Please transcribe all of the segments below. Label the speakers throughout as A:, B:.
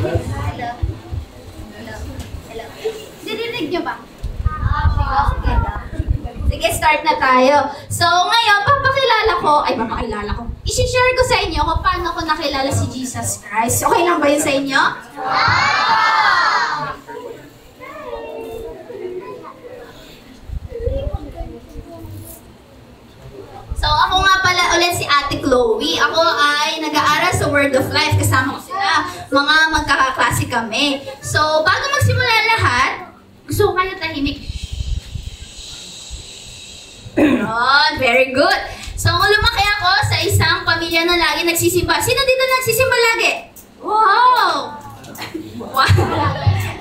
A: Hello. Hello. Dirinig niyo ba? Sige, start na tayo. So, ngayon, papakilala ko. I-share ko sa inyo kung paano ko nakilala si Jesus Christ. Okay lang ba yun sa inyo? So, ako nga pala ulit si Ate Chloe. Ako ay nag-aaral sa Word of Life. Kasama ko sila. Mga magkakaklase kami. So, bago magsimula lahat, gusto ko kayo tahimik. Very good. So, lumaki ako sa isang pamilya na lagi nagsisimba. Sino dito nagsisimba lagi? Wow!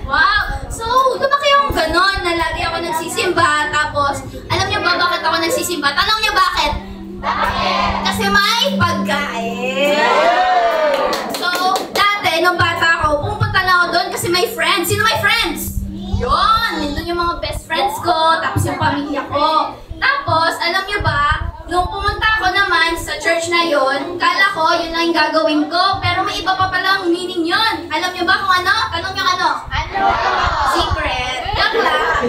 A: Wow! So, lumaki akong ganon na lagi ako nagsisimba. Tapos, alam niyo ba bakit ako nagsisimba? Tanong niyo bakit? Bakit? Kasi may pagkain. So, dati, nung bata ako, pumunta na ako doon kasi may friends. Sino may friends? Yun! Nandun yung mga best friends ko, tapos yung pamilya ko. Tapos, alam niyo ba, nung pumunta ako naman sa church na yon, kala ko yun lang yung gagawin ko, pero may iba pa palang meaning yun. Alam niyo ba kung ano? Tanong niyo ano? Ano? Secret. Joke lang.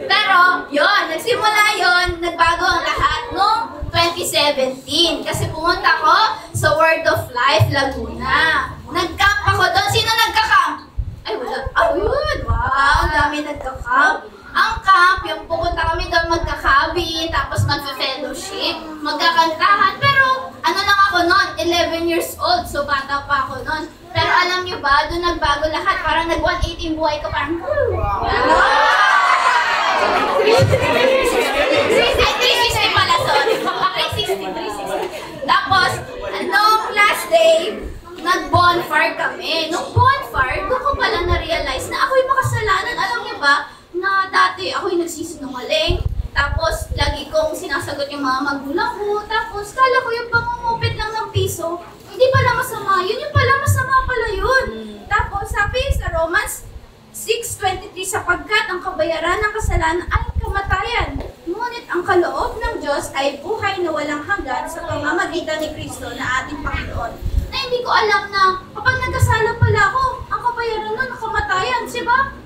A: Pero, yun, nagsimula yun, nagbago ang lahat noong 2017. Kasi pumunta ko sa Word of Life, Laguna. Nag-camp ako doon. Sino nagka-camp? Ay, wala. Ayun! Wow, ang dami nagka-camp. Ang camp, yung pupunta kami doon magkakabi, tapos magfe-fellowship, magkakantahan. Pero ano lang ako noon, 11 years old, so bata pa ako noon. Pero alam niyo ba, doon nagbago lahat. Parang nag-180 yung buhay ko, parang 360 pala, sorry. 360. Tapos, nung last day, nag-bonfire kami. Nung bonfire, doon ko pala na-realize na ako'y makasalanan. Alam niyo ba, na dati ako'y nagsisinungaling, tapos lagi kong sinasagot yung mga magulang ko, tapos kala ko yung pangungupit lang ng piso, hindi pala masama yun, yung pala masama pala yun. Tapos sabi sa Romans 6:23, sapagkat ang kabayaran ng kasalanan ay kamatayan, ngunit ang kaloob ng Diyos ay buhay na walang hanggan sa pamamagitan ni Kristo na ating Panginoon. Na hindi ko alam na kapag nagkasala pala ako, ang kabayaran nun, ang kamatayan, diba?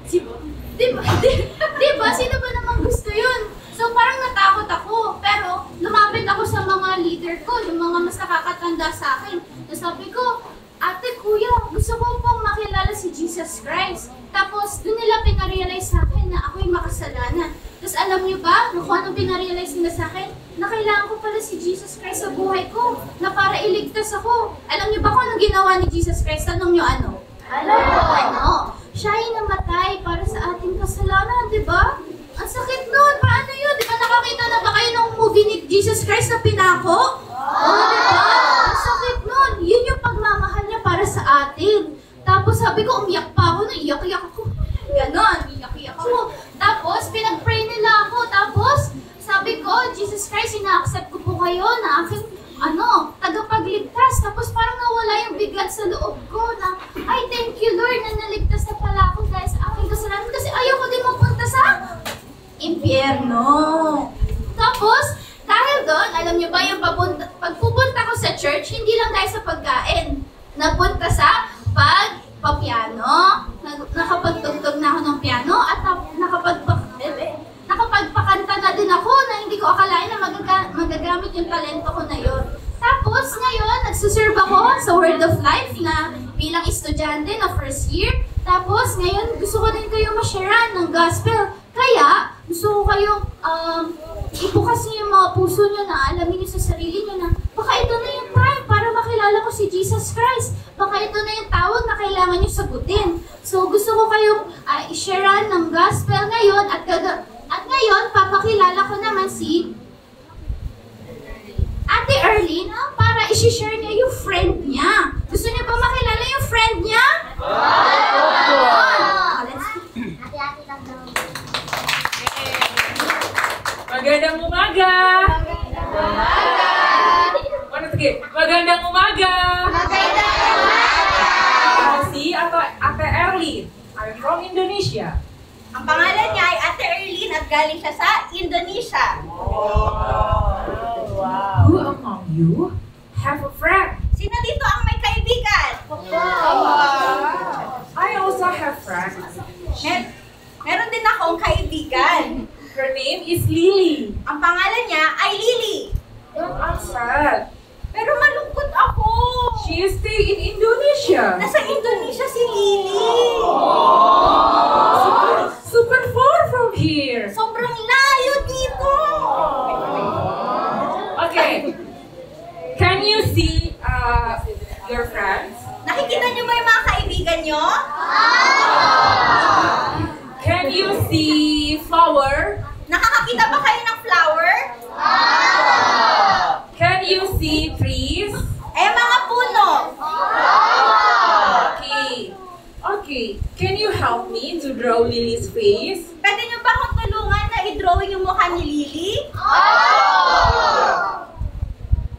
A: Diba? Sino ba namang gusto yun? So parang natakot ako, pero lumapit ako sa mga leader ko, yung mga mas nakakatanda sa akin. So sabi ko, ate, kuya, gusto ko pong makilala si Jesus Christ. Tapos doon nila pinarealize sa akin na ako'y makasalanan. Tapos alam niyo ba, kung anong pinarealize nila sa akin? Na kailangan ko pala si Jesus Christ sa buhay ko, na para iligtas ako. Alam niyo ba kung anong ginawa ni Jesus Christ? Tanong niyo ano? Ano? Siya ay namatay para sa ating kasalanan, di ba? Ang sakit nun. Paano yun? Di ba nakakita na ba kayo ng movie ni Jesus Christ na pinako? Oo, di ba? Ang sakit nun. Yun yung pagmamahal niya para sa atin. Tapos sabi ko, umiyak pa ako. Iyak-iyak ako. Ganon, iyak-iyak ako. Tapos, pinag-pray nila ako. Tapos, sabi ko, Jesus Christ, ina-accept ko po kayo na aking tagapagligtas. Tapos parang nawala yung bigat sa loob ko na, ay, thank you Lord na naligtas na pala ako dahil sa aking kasalanan. Kasi ayoko din mapunta sa impyerno. Tapos, dahil doon, alam niyo ba yung pagpupunta ko sa church, hindi lang dahil sa pagkain. Napunta sa pagpapiano, nakapagtugtog na ako ng piano, at nakapagpakanta na din ako na hindi ko akalain na magagamit yung talento ko na yun. Tapos ngayon, nagsuserve ako sa Word of Life na bilang estudyante na first year. Tapos ngayon, gusto ko din kayo ma-sharean ng gospel. Kaya, gusto ko kayong ibukas niyo yung mga puso niyo na alamin niyo sa sarili niyo na baka ito na yung time para makilala ko si Jesus Christ. Baka ito na yung tawag na kailangan niyo sagutin. So gusto ko kayong i-sharean ng gospel ngayon at ngayon, papakilala ko naman si Ate Erlene para i-share niya yung friend niya. Gusto niya ba makilala yung friend niya?
B: Ate-ate lang daw.
C: Magandang umaga!
B: Magandang umaga!
C: Sige, magandang umaga!
B: Magandang umaga!
C: Si Ate Erlene. I'm from Indonesia.
D: Ang pangalan niya ay Ate Erlene at galing siya sa Indonesia.
C: Wow. Who among you have a friend?
D: Sino dito ang may kaibigan?
C: name is Lily.
D: Ang pangalan niya ay Lily.
C: But I'm sad.
D: Pero malungkot ako.
C: She is staying in Indonesia.
D: Nasa Indonesia si Lily.
C: Super far from here.
D: Sobrang layo dito.
C: Okay. Can you see your friends?
D: Nakikita niyo ba yung mga kaibigan niyo?
C: Can you see flower?
D: Nakakakita ba kayo ng flower?
C: Can you see trees?
D: Eh, mga puno.
C: Okay. Okay. Can you help me to draw Lily's face?
D: Pwede niyo ba akong tulungan na i-drawing yung mukha ni Lily?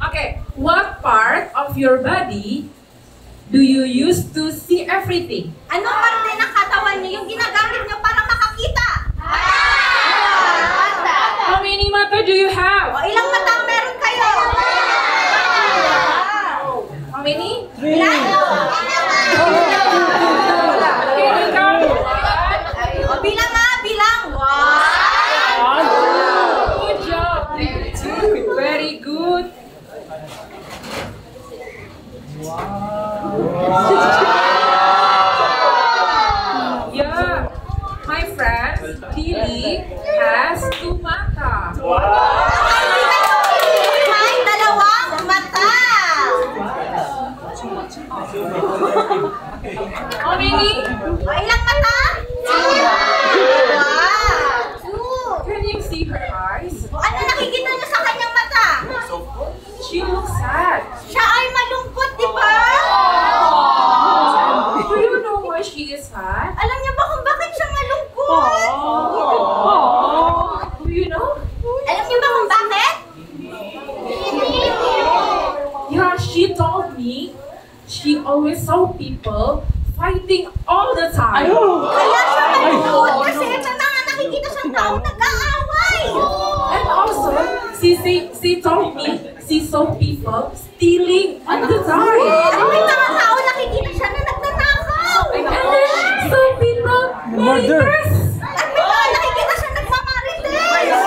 C: Okay. What part of your body do you use to see everything?
D: Anong parte ng katawan niyo yung ginagamit niyo para makakita?
C: How many mata do you
D: O,
C: have?
D: ilang mata ang meron kayo?
C: How many?
D: Ilan?
C: Can you count?
D: O, bilang nga, bilang. One.
C: Good job. Very good. Yeah, my friend Lily has 2 mata.
D: May dalawang mata.
C: How many?
D: O, ilang mata? Wow. Two.
C: Can you see her eyes?
D: O, ano nakikita niyo sa kanyang mata?
C: She looks sad.
D: Siya ay malungkot, di ba?
C: Do you know why she is sad?
D: Alam niyo ba kung bakit siya malungkot?
C: Do you know?
D: Alam niyo ba kung bakit?
C: Yeah, she told me she always saw people fighting all the time.
D: Kaya siya malungkot kasi may mga nakikita siyang tao nag-aaway.
C: And also, she told me she saw people stealing all the time.
D: At may mga tao nakikita siya na nagnanakaw.
C: And then she saw people marites.
D: At may mga nakikita siya nagmamarites.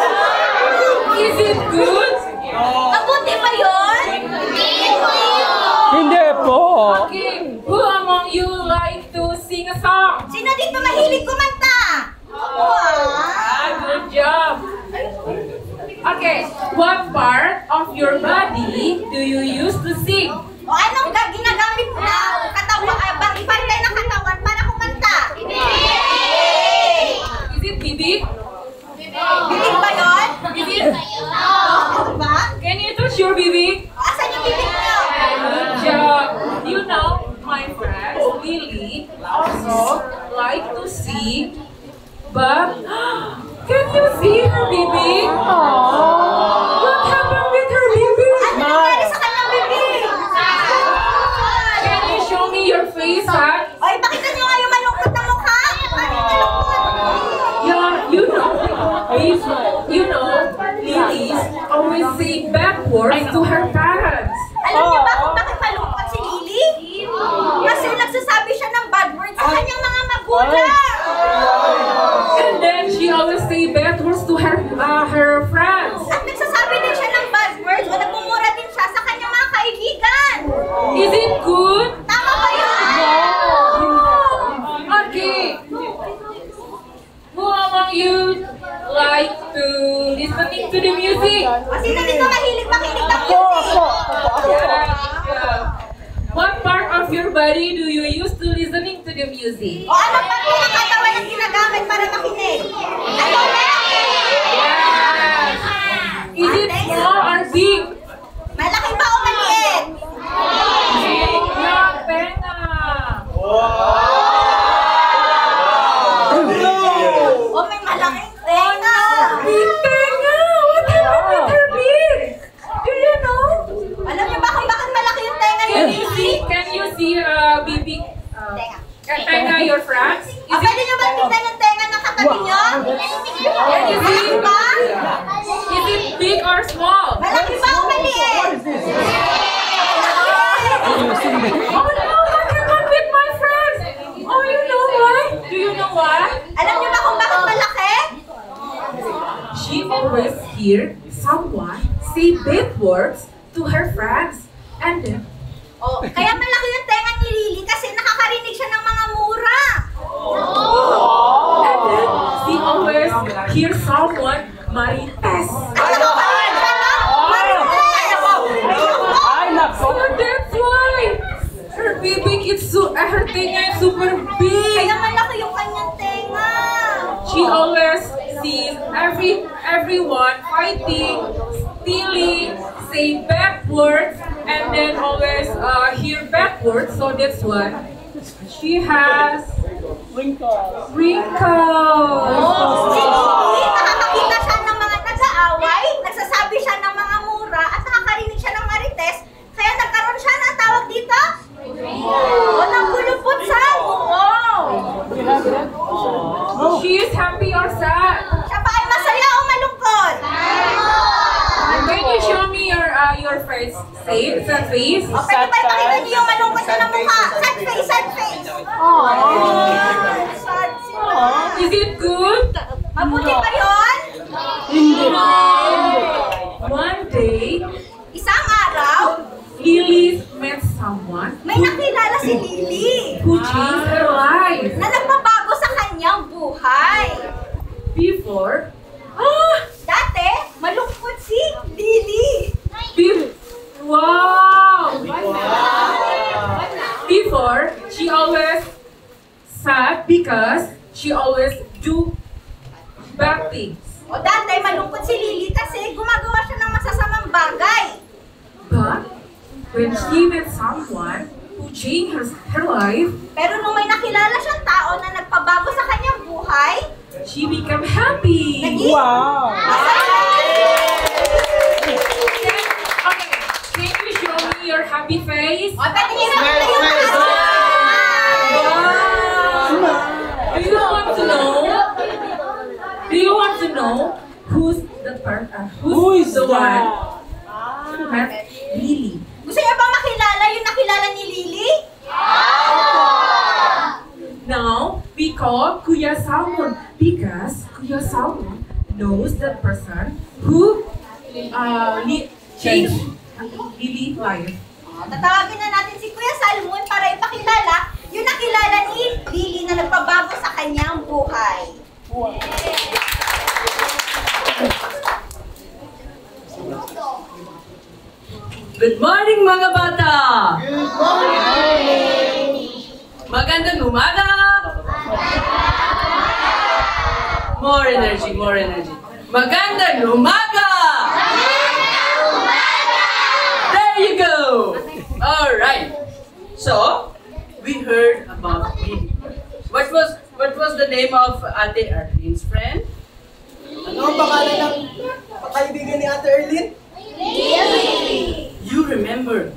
C: Is it good?
D: Mabuti ba yun?
E: Hindi po.
C: Okay, who among you like to sing a song?
D: Sino dito mahilig kumanta?
C: Good job. Okay, what part of your body do you use to sing?
D: O anong ginagamit na katawan, parte ng katawan para kumanta?
C: Is it bibig?
D: Bibig ba yun?
C: Bibig?
D: Diba?
C: Can you touch your bibig?
D: Asan yung bibig niyo?
C: Good job. You know, my friend Lily also like to sing, but can you see her bibig? What happened with her bibig?
D: Ano nangyari sa kanyang bibig?
C: Can you show me your face, ha?
D: O ipakita niyo nga yung malungkot na mukha. Ano yung malungkot?
C: Yeah, you know, Lily's always say bad words to her parents.
D: Alam niyo ba kung bakit malungkot si Lily? Kasi nagsasabi siya ng bad words sa kanyang mga magulang.
C: And then she always say bad words to her friends.
D: At nagsasabi din siya ng bad words o nagmumura din siya sa kanyang mga kaibigan.
C: Is it good?
D: Tama ba yun?
C: Okay. Who among you like to listening to the music?
D: O sino dito mahilig makinig ng music?
C: Yeah. What part of your body do you use to listening to the music?
D: O anong parte ng katawan ang ginagamit para makinig? Ano ulit?
C: Yes. Is it small or big?
D: Malaki ba o maliit?
C: Yeah, tenga.
D: O may malaking tenga.
C: Big tenga. What happened with her big? Do you know?
D: Alam niyo ba kung bakit malaki yung tenga ni Lily?
C: Can you see big
D: Tenga.
C: tenga your friends?
D: O pwede niyo ba tignan yung tenga ng katabi niyo?
C: Can you see?
D: Malaki ba?
C: Is it big or small?
D: Malaki ba o maliit?
C: Oh no, what happened with my friends? Oh, you know why? Do you know why?
D: Alam niyo ba kung bakit malaki?
C: She hear someone say bad words to her friends. And then,
D: Oh, kaya malaki yung tenga ni Lily kasi nakakarinig siya ng mga mura.
C: and then she always hear someone marites. So that's why her bibig is her tenga is super big.
D: Kaya malaki yung kanyang tenga.
C: She always sees everyone fighting, stealing, say backwards, and then always hear backwards. So that's why she has wrinkles.
D: Si Lily, nakakakita siya ng mga nag-aaway, nagsasabi siya ng mga mura, at nakakarinig siya ng marites, kaya nagkaroon siya ng tawag dito? O ng kulupot sa
C: She is happy or sad?
D: Siya ba ay masaya o malungkot?
C: Can you show me your face? Say it, sad face.
D: O pwede ba ipakita niyo yung malungkot na mukha? Sad face, sad face. Sad sila.
C: Is it good?
D: Mabuti ba yun?
C: One day,
D: Isang araw,
C: Lily met someone
D: may nakilala si Lily
C: who changed her life.
D: na nagpabago sa kanyang buhay.
C: Before,
D: Dati, malungkot si Lily.
C: wow! Before, she always sad because she always do bad things.
D: O dati, malungkot si Lily kasi gumagawa siya ng masasamang bagay.
C: But when she met someone who changed her life,
D: Pero nung may nakilala siyang tao na nagpabago sa kanyang buhay,
C: she became happy.
D: naging masaya.
C: Okay, can you show me your happy face?
D: O, pwede niyo nakita yung mga
C: Wow! Do you want to know? Do you want to know who's the one who met Lily?
D: Gusto niyo ba makilala yung nakilala ni Lily?
C: Now we call Kuya Salmon because Kuya Salmon knows the person who changed Lily's life.
D: O, tatawagin na natin si Kuya Salmon para ipakilala yung nakilala ni Lily na nagpabago sa kanyang buhay.
E: Good morning mga bata! Good morning! Magandang umaga! More energy, more energy. Magandang umaga! There you go! Alright. So, we heard about Lily. What was the name of Ate Arlene's friend?
F: Ano ang pangalan ng kaibigan ni Ate Erlyn?
E: You remember.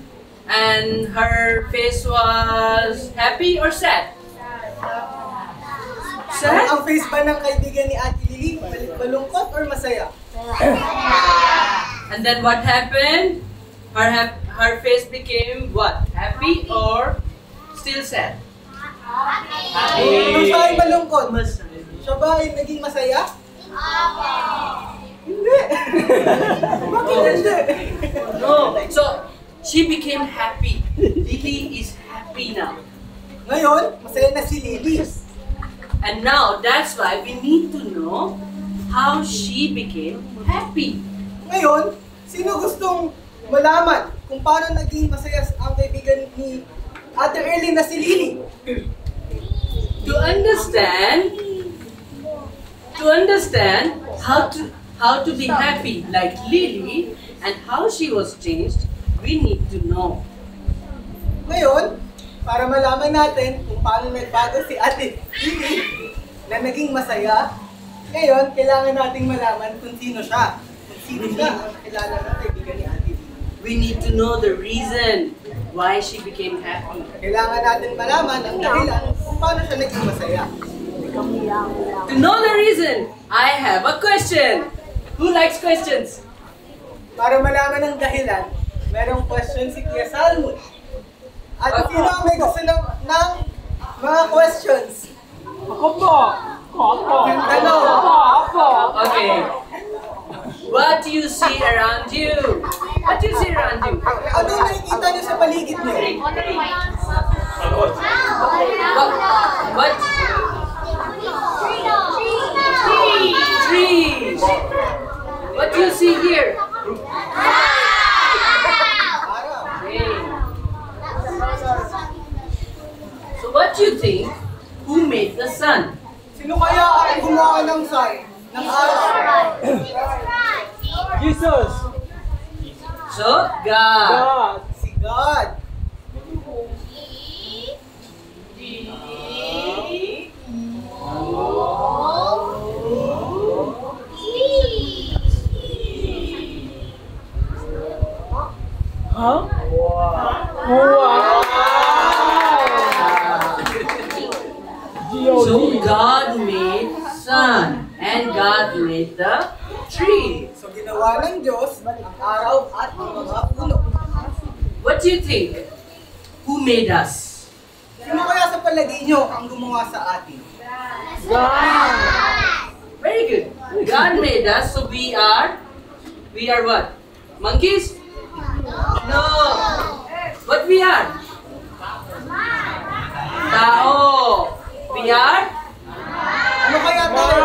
E: And her face was happy or sad? Sad?
F: Ang face ba ng kaibigan ni Ate Lily? Malungkot or masaya?
E: And then what happened? Her face became what? Happy or still sad?
F: Nung siya ay malungkot,
E: Masaya.
F: siya ba ay naging masaya? Hindi. Bakit hindi?
E: No. So she became happy. Lily is happy now.
F: Ngayon, masaya na si Lily.
E: And now that's why we need to know how she became happy.
F: Ngayon, sino gustong malaman kung paano naging masaya ang kaibigan ni Ate Erlyn na si Lily?
E: To understand how to be happy like Lily and how she was changed, we need to know.
F: Ngayon, para malaman natin kung paano nagbago si Ate Lily na naging masaya, ngayon, kailangan nating malaman kung sino siya. Kung sino siya ang nakilala ng kaibigan ni Ate Lily.
E: We need to know the reason why she became happy.
F: Kailangan natin malaman ang dahilan kung paano siya naging masaya.
E: To know the reason, I have a question. Who likes questions?
F: Para malaman ang dahilan, merong question si Kuya Salmon. At sino ang may gusto ng mga questions?
E: Okay. What do you see around you? What do you see around you?
F: Ano yung nakikita niyo sa paligid niyo?
E: What? Trees. What do you see here? Rain. So what do you think? Who made the sun?
F: Sino kaya ang gumawa ng sun? Ng araw?
G: Jesus!
E: So God.
G: God!
F: Si God.
G: Huh? Wow!
E: So God made sun and God made the tree.
F: So ginawa ng Diyos ang araw at ang mga puno.
E: What do you think? Who made us?
F: Sino kaya sa palagay niyo ang gumawa sa atin?
E: Very good. God made us, so we are what? Monkeys? No. What we are? Tao. We are?
F: Ano kaya tayo?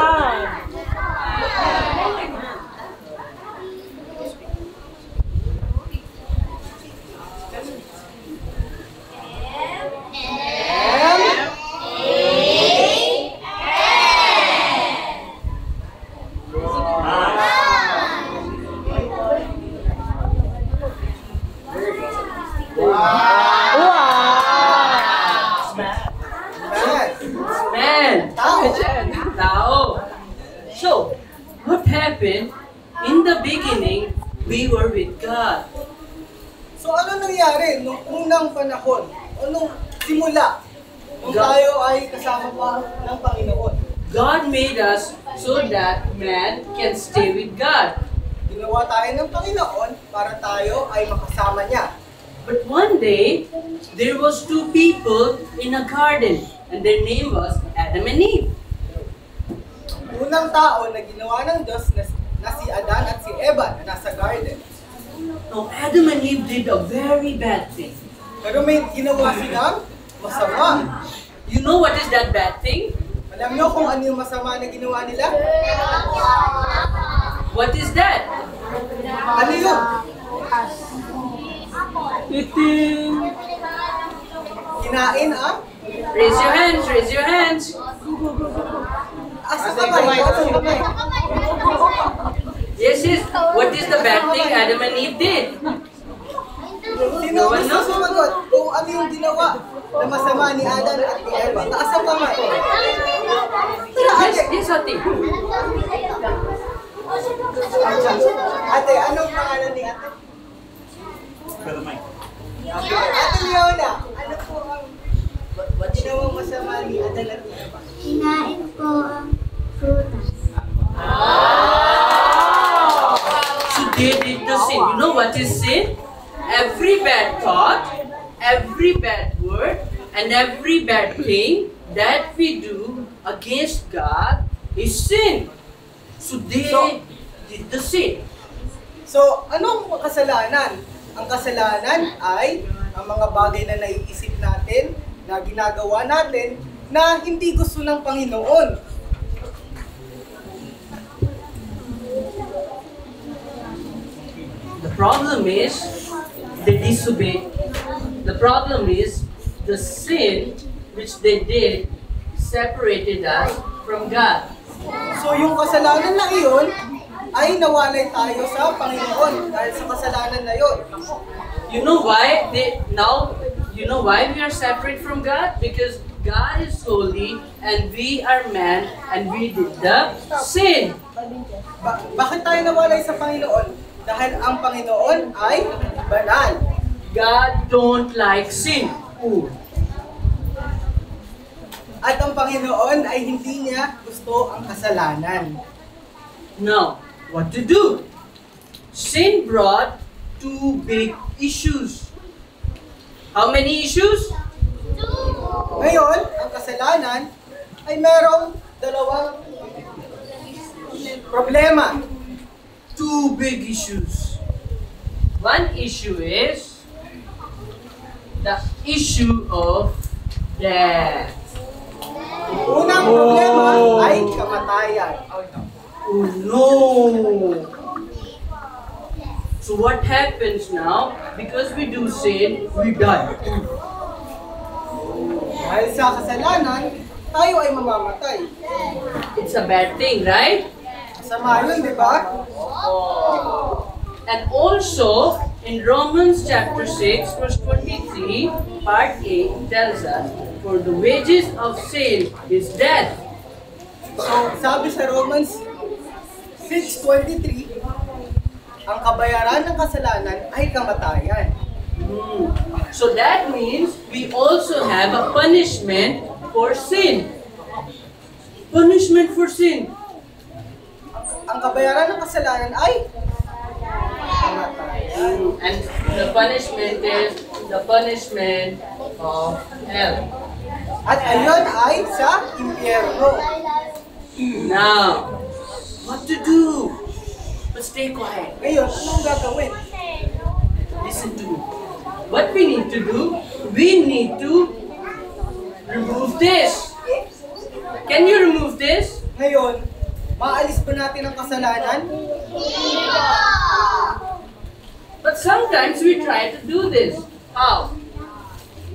E: Man. Tao. So, what happened? In the beginning, we were with God.
F: So ano nangyari nung unang panahon? O nung simula? Nung tayo ay kasama pa ng Panginoon?
E: God made us so that man can stay with God.
F: Ginawa tayo ng Panginoon para tayo ay makasama niya.
E: But one day, there was two people in a garden, and their name was Adam and Eve.
F: Unang tao na ginawa ng Diyos na si Adan at si Eva na nasa garden.
E: Now, Adam and Eve did a very bad thing.
F: Pero may ginawa silang masama.
E: You know what is that bad thing?
F: Alam niyo kung ano yung masama na ginawa nila?
E: What is that?
F: Ano yun?
G: Eating!
F: Kinain ah?
E: Raise your hands, raise your hands.
F: Asa kamay? Asa kamay?
E: Yes, yes. What is the bad thing Adam and Eve did?
F: Sino gusto sumagot kung ano yung ginawa na masama ni Adan at ni Eva? Taas ang kamay.
E: Yes, yes, ate.
F: Ate, anong pangalan ni ate? Okay. Ate Leona, ano po ang ginawang masama ni Adan at ni Eva?
B: Kinain po ang prutas.
E: So they did the sin. You know what is sin? Every bad thought, every bad word, and every bad thing that we do against God is sin. So they did the sin.
F: So, anong kasalanan? Ang kasalanan ay ang mga bagay na naiisip natin, na ginagawa natin, na hindi gusto ng Panginoon.
E: The problem is they disobeyed. The problem is the sin which they did separated us from God.
F: So, yung kasalanan na iyon ay nawalay tayo sa Panginoon dahil sa kasalanan na iyon.
E: You know why you know why we are separate from God? Because God is holy and we are man and we did the sin.
F: Bakit tayo nawalay sa Panginoon? Dahil ang Panginoon ay banal.
E: God don't like sin. Ooh.
F: At ang Panginoon ay hindi niya gusto ang kasalanan.
E: Now, what to do? Sin brought two big issues. How many issues?
F: Ngayon, ang kasalanan ay merong dalawang problema.
E: two big issues. One issue is the issue of death.
F: Unang problema ay kamatayan.
E: Oh no! So what happens now? Because we do sin, we die.
F: Dahil sa kasalanan, tayo ay mamamatay.
E: It's a bad thing, right?
F: Masama yun, di ba?
E: And also, in Romans chapter 6, verse 23, part A tells us, for the wages of sin is death.
F: So, sabi sa Romans 6:23, ang kabayaran ng kasalanan ay kamatayan.
E: So that means we also have a punishment for sin. Punishment for sin.
F: Ang kabayaran ng kasalanan ay kamatayan.
E: And the punishment is the punishment of hell.
F: At ayon ay sa impyerno.
E: Now, what to do? But stay quiet.
F: Ngayon, anong gagawin?
E: Listen to me. What we need to do, we need to remove this. Can you remove this?
F: Ngayon, maalis ba natin ang kasalanan?
E: But sometimes we try to do this. How?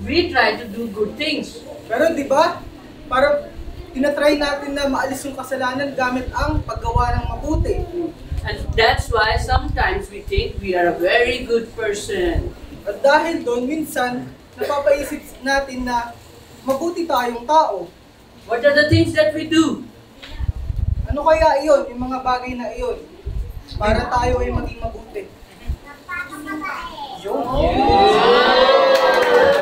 E: We try to do good things.
F: Pero di ba, parang tinatry natin na maalis yung kasalanan gamit ang paggawa ng mabuti.
E: And that's why sometimes we think we are a very good person.
F: At dahil doon, minsan, napapaisip natin na mabuti tayong tao.
E: What are the things that we do?
F: Ano kaya iyon, yung mga bagay na iyon, para tayo ay maging mabuti? Yun.